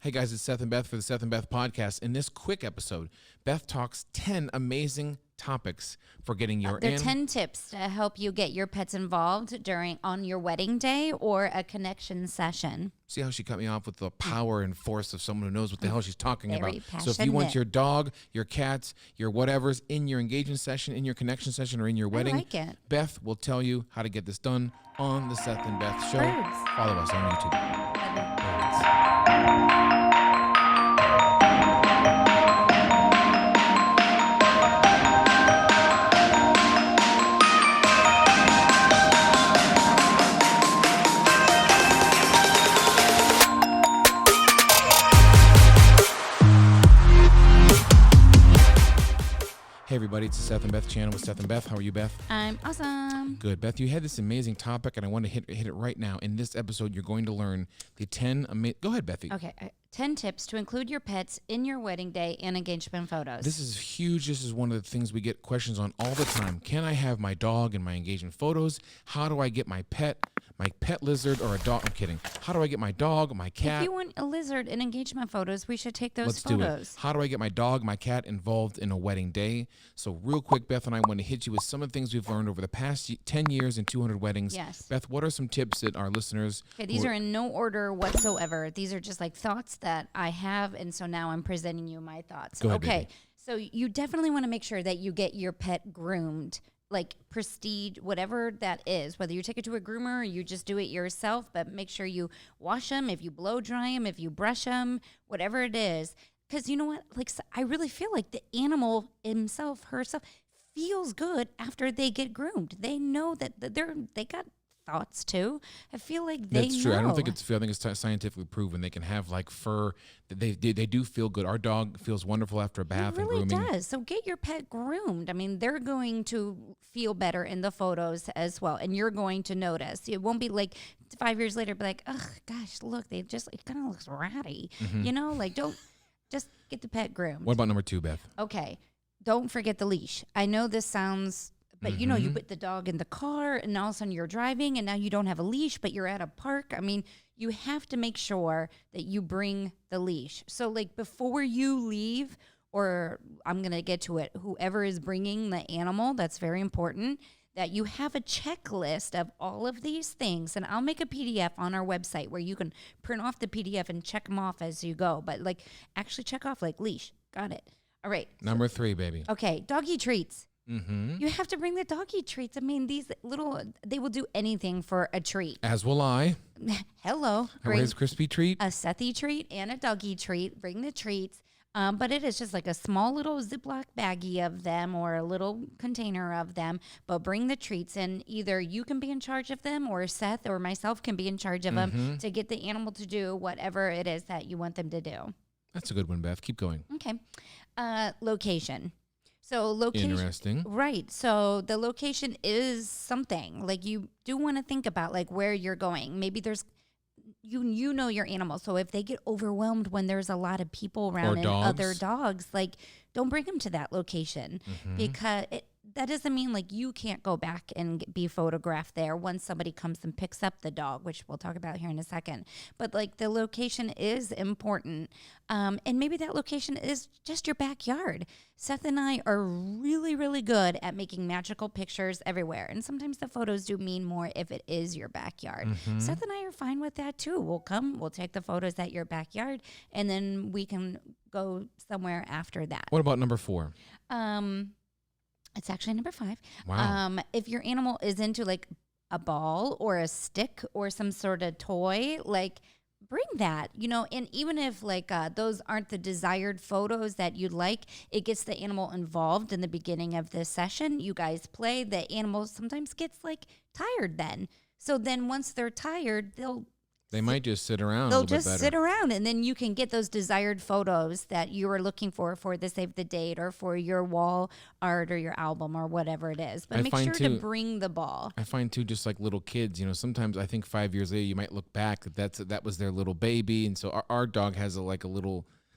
Hey guys, it's Seth and Beth for the Seth and Beth podcast. In this quick episode, Beth talks 10 amazing topics for getting your There are 10 tips to help you get your pets involved on your wedding day or a connection session. See how she cut me off with the power and force of someone who knows what the hell she's talking Very about. So if you want your dog, your cats, your whatever's in your engagement session, in your connection session, or in your wedding, like it. Beth will tell you how to get this done on the Seth and Beth show. Birds. Follow us on YouTube. Hey everybody, it's the Seth and Beth channel with Seth and Beth. How are you, Beth? I'm awesome. Good. Beth, you had this amazing topic, and I want to hit it right now. In this episode, you're going to learn the 10 amazing... Go ahead, Bethy. Okay, 10 tips to include your pets in your wedding day and engagement photos. This is huge. This is one of the things we get questions on all the time. Can I have my dog in my engagement photos? How do I get my pet lizard, or a dog? I'm kidding. How do I get my dog, my cat? If you want a lizard in engagement photos, we should take those Let's photos. do it. How do I get my dog, my cat involved in a wedding day? So real quick, Beth and I want to hit you with some of the things we've learned over the past 10 years and 200 weddings. Yes. Beth, what are some tips that our listeners... Okay, these are in no order whatsoever. These are just like thoughts that I have, and so now I'm presenting you my thoughts. Go ahead, okay, baby. So you definitely want to make sure that you get your pet groomed, like prestige, whatever that is, whether you take it to a groomer or you just do it yourself, but make sure you wash them, if you blow dry them, if you brush them, whatever it is. Because you know what? Like, I really feel like the animal himself, herself, feels good after they get groomed. They know that they got thoughts too. I feel like they That's true. know. I don't think it's feel. I think it's scientifically proven. They can have like fur. They do feel good. Our dog feels wonderful after a bath It really and grooming. does. So get your pet groomed. I mean, they're going to feel better in the photos as well, and you're going to notice. It won't be like 5 years later, be like, oh gosh, look, it kind of looks ratty. Mm-hmm. You know, like don't just get the pet groomed. What about number 2, Beth? Okay, don't forget the leash. I know this sounds. But, you know, you Mm-hmm. put the dog in the car and all of a sudden you're driving and now you don't have a leash, but you're at a park. I mean, you have to make sure that you bring the leash. So, like, before you leave, or I'm going to get to it, whoever is bringing the animal, that's very important, that you have a checklist of all of these things. And I'll make a PDF on our website where you can print off the PDF and check them off as you go. But, like, actually check off, like, leash. Got it. All right. Number 3, baby. Okay, doggy treats. Mm-hmm. You have to bring the doggy treats. I mean, they will do anything for a treat. As will I. Hello. A Rice Krispie treat. A Sethy treat and a doggy treat. Bring the treats. But it is just like a small little Ziploc baggie of them or a little container of them. But bring the treats, and either you can be in charge of them or Seth or myself can be in charge of them to get the animal to do whatever it is that you want them to do. That's a good one, Beth. Keep going. Okay. Location. So location, Interesting. right? So the location is something like you do want to think about, like where you're going. Maybe there's you know your animal, so if they get overwhelmed when there's a lot of people around and other dogs, like don't bring them to that location because that doesn't mean like you can't go back and be photographed there once somebody comes and picks up the dog, which we'll talk about here in a second. But like the location is important. And maybe that location is just your backyard. Seth and I are really, really good at making magical pictures everywhere. And sometimes the photos do mean more if it is your backyard. Seth and I are fine with that too. We'll take the photos at your backyard and then we can go somewhere after that. What about number 4? It's actually number 5. Wow. If your animal is into like a ball or a stick or some sort of toy, like bring that, you know, and even if like those aren't the desired photos that you'd like, it gets the animal involved in the beginning of the session. You guys play, the animal sometimes gets like tired then. So then once they're tired, They might just sit around. They'll a little just bit better. sit around, and then you can get those desired photos that you are looking for the save the date or for your wall art or your album or whatever it is. But make sure to bring the ball. I find too, just like little kids, you know, sometimes I think 5 years later you might look back that was their little baby, and so our dog has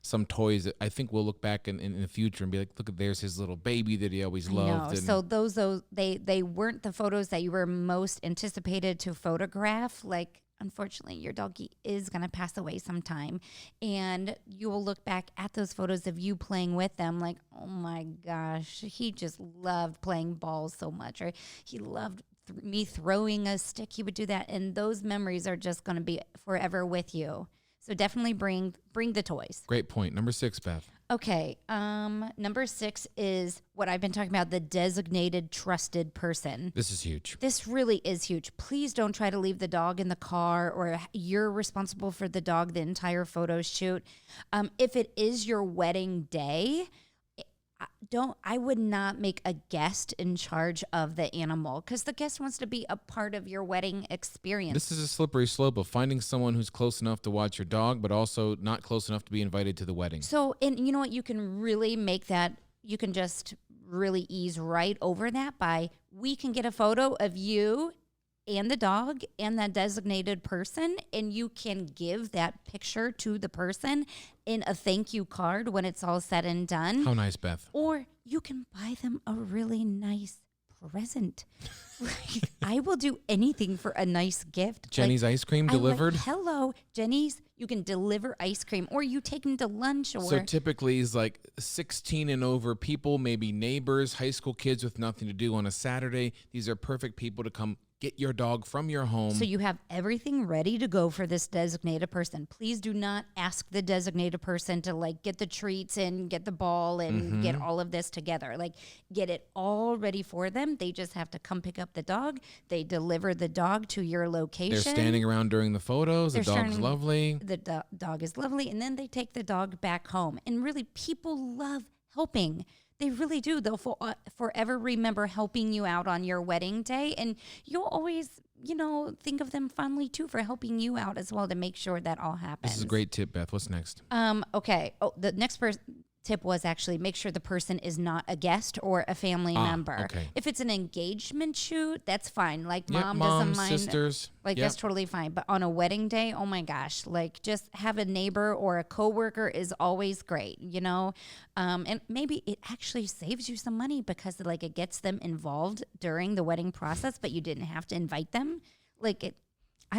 some toys that I think we'll look back in the future and be like, look, there's his little baby that he always loved. And so those they weren't the photos that you were most anticipated to photograph. Like unfortunately, your doggy is going to pass away sometime. And you will look back at those photos of you playing with them like, oh my gosh, he just loved playing balls so much. Or he loved me throwing a stick. He would do that. And those memories are just going to be forever with you. So definitely bring the toys. Great point. Number 6, Beth. Okay. Number 6 is what I've been talking about, the designated trusted person. This is huge. This really is huge. Please don't try to leave the dog in the car, or you're responsible for the dog the entire photo shoot. If it is your wedding day, I would not make a guest in charge of the animal, because the guest wants to be a part of your wedding experience. This is a slippery slope of finding someone who's close enough to watch your dog, but also not close enough to be invited to the wedding. So, and you know what? You can really make that, you can just really ease right over that by, we can get a photo of you and the dog and that designated person, and you can give that picture to the person in a thank you card when it's all said and done. How nice, Beth. Or you can buy them a really nice present. I will do anything for a nice gift. Jenny's ice cream delivered? Hello, Jenny's. You can deliver ice cream, or you take them to lunch. Or So typically it's like 16 and over people, maybe neighbors, high school kids with nothing to do on a Saturday. These are perfect people to come get your dog from your home. So you have everything ready to go for this designated person. Please do not ask the designated person to like get the treats and get the ball and get all of this together. Like, get it all ready for them. They just have to come pick up the dog. They deliver the dog to your location. They're standing around during the photos. The dog's lovely. The dog is lovely. And then they take the dog back home. And really, people love helping. They really do. They'll forever remember helping you out on your wedding day. And you'll always, think of them fondly, too, for helping you out as well to make sure that all happens. This is a great tip, Beth. What's next? Okay. Oh, the next tip was actually make sure the person is not a guest or a family member. Okay. If it's an engagement shoot, that's fine. Like, Mom doesn't mind. Sisters. Like, that's totally fine. But on a wedding day, oh my gosh, like, just have a neighbor or a coworker is always great, and maybe it actually saves you some money because like it gets them involved during the wedding process, but you didn't have to invite them. I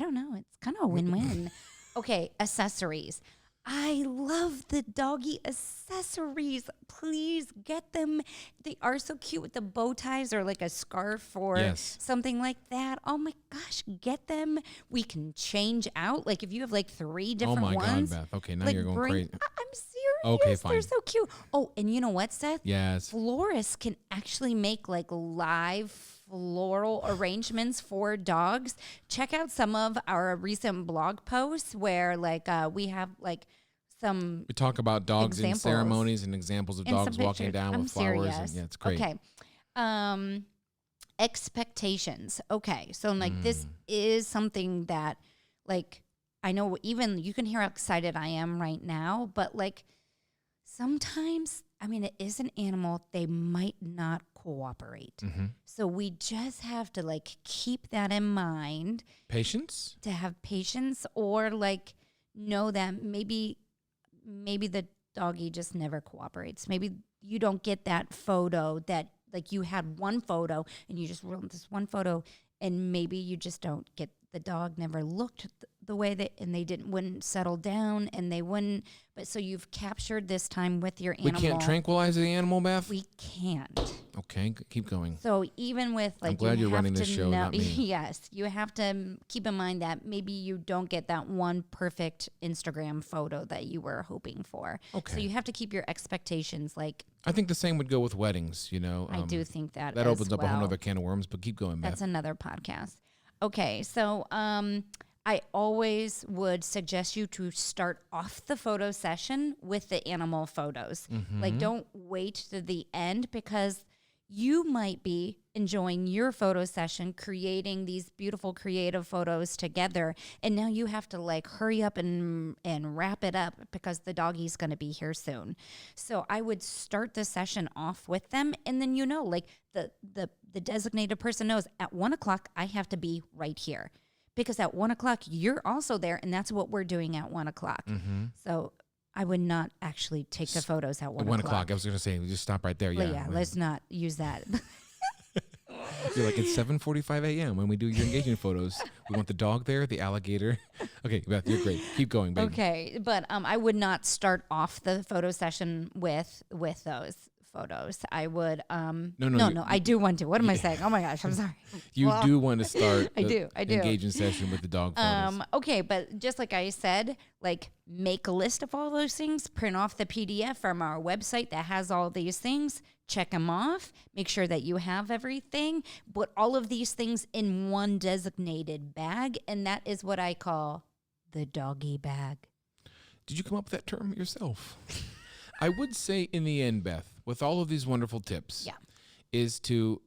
don't know. It's kind of a win-win. Okay, accessories. I love the doggy accessories. Please get them. They are so cute with the bow ties or like a scarf or something like that. Oh my gosh, get them. We can change out. Like if you have like 3 different ones. Oh my God, Beth. Okay, now you're going crazy. I'm serious. Okay, fine. They're so cute. Oh, and you know what, Seth? Yes. Florists can actually make like live floral arrangements for dogs. Check out some of our recent blog posts where like we have like some we talk about dogs in examples. Ceremonies and examples of And dogs some walking pictures. down I'm with flowers. serious. And, it's great. Okay. Expectations. Okay. So like this is something that like I know even you can hear how excited I am right now, but like sometimes, I mean, it is an animal. They might not cooperate. So we just have to like keep that in mind. Patience? To have patience, or like know that maybe the doggy just never cooperates. Maybe you don't get that photo that like you had one photo and you just wrote this one photo, and maybe you just don't get the dog never looked the way that, and they wouldn't settle down, and they wouldn't. But so you've captured this time with your animal. We can't tranquilize the animal, Beth? We can't. Okay, keep going. So even with like, I'm glad you're running this show, not me. Yes, you have to keep in mind that maybe you don't get that one perfect Instagram photo that you were hoping for. Okay. So you have to keep your expectations like. I think the same would go with weddings. I do think that as opens up a whole well. other can of worms. But keep going, Beth. That's another podcast. Okay, so I always would suggest you to start off the photo session with the animal photos. Like, don't wait to the end, because you might be enjoying your photo session, creating these beautiful creative photos together, and now you have to like hurry up and wrap it up because the doggy's going to be here soon. So I would start the session off with them, and then like the designated person knows at 1:00 I have to be right here, because at 1:00 you're also there, and that's what we're doing at 1:00. So I would not actually take the photos at 1:00. At 1:00. I was going to say, we just stop right there. Yeah, let's not use that. You're like, it's 7:45 a.m. when we do your engagement photos. We want the dog there, the alligator. Okay, Beth, you're great. Keep going, baby. Okay, but I would not start off the photo session with those photos. I would no, I do want to. What am I saying? Oh my gosh, I'm sorry. You do want to start I do. engagement session with the dog photos. Okay, but just like I said, like make a list of all those things, print off the PDF from our website that has all these things, check them off, make sure that you have everything, put all of these things in one designated bag, and that is what I call the doggy bag. Did you come up with that term yourself? I would say in the end, Beth, with all of these wonderful tips, is to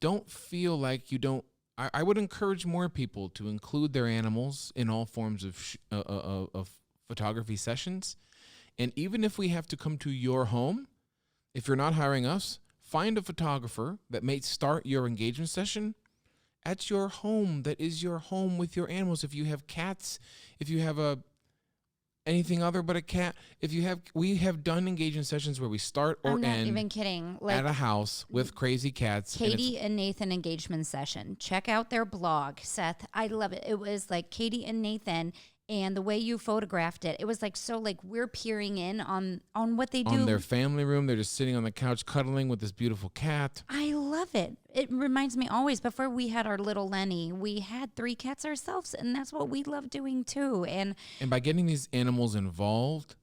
don't feel like you don't. I would encourage more people to include their animals in all forms of photography sessions. And even if we have to come to your home, if you're not hiring us, find a photographer that may start your engagement session at your home. That is your home with your animals. If you have cats, if you have anything other but a cat, we have done engagement sessions where we start or I'm not end even kidding. Like, at a house with crazy cats. Katie and Nathan engagement session. Check out their blog, Seth. I love it. It was like Katie and Nathan, and the way you photographed it, it was like so like we're peering in on what they do. On their family room, they're just sitting on the couch cuddling with this beautiful cat. I love it. It reminds me always, before we had our little Lenny, we had 3 cats ourselves, and that's what we love doing too. And by getting these animals involved,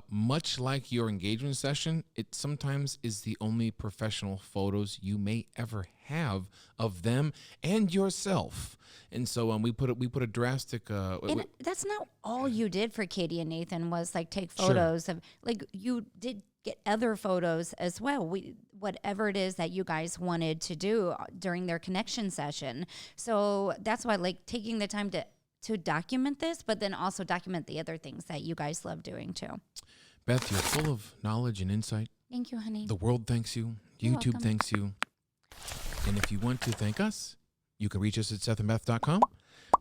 much like your engagement session, it sometimes is the only professional photos you may ever have of them and yourself. And so we put a drastic. And that's not all you did for Katie and Nathan was like take photos of, like you did get other photos as well. Whatever it is that you guys wanted to do during their connection session. So that's why like taking the time to document this, but then also document the other things that you guys love doing too. Beth, you're full of knowledge and insight. Thank you, honey. The world thanks you. You're YouTube welcome. thanks you. And if you want to thank us, you can reach us at sethandbeth.com.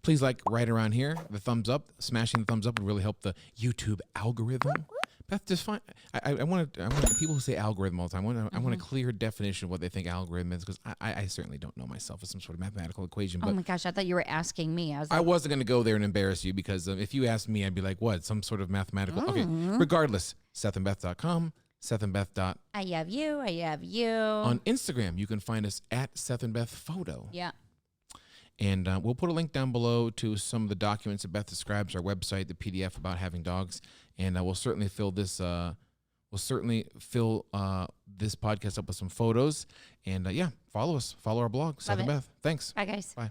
Please like right around here, the thumbs up. Smashing the thumbs up would really help the YouTube algorithm. Beth, just fine. I want people who say algorithm all the time. I want a clear definition of what they think algorithm is, because I certainly don't know myself. It's some sort of mathematical equation. But oh my gosh, I thought you were asking me. I wasn't going to go there and embarrass you, because if you asked me, I'd be like, what? Some sort of mathematical. Okay. Regardless, sethandbeth.com. SethandBeth. I have you. On Instagram, you can find us at SethandBethPhoto. Yeah. And we'll put a link down below to some of the documents that Beth describes, our website, the PDF about having dogs, and we'll certainly fill this. This podcast up with some photos. And follow us, follow our blog, Seth and Beth. Thanks. Bye, guys. Bye.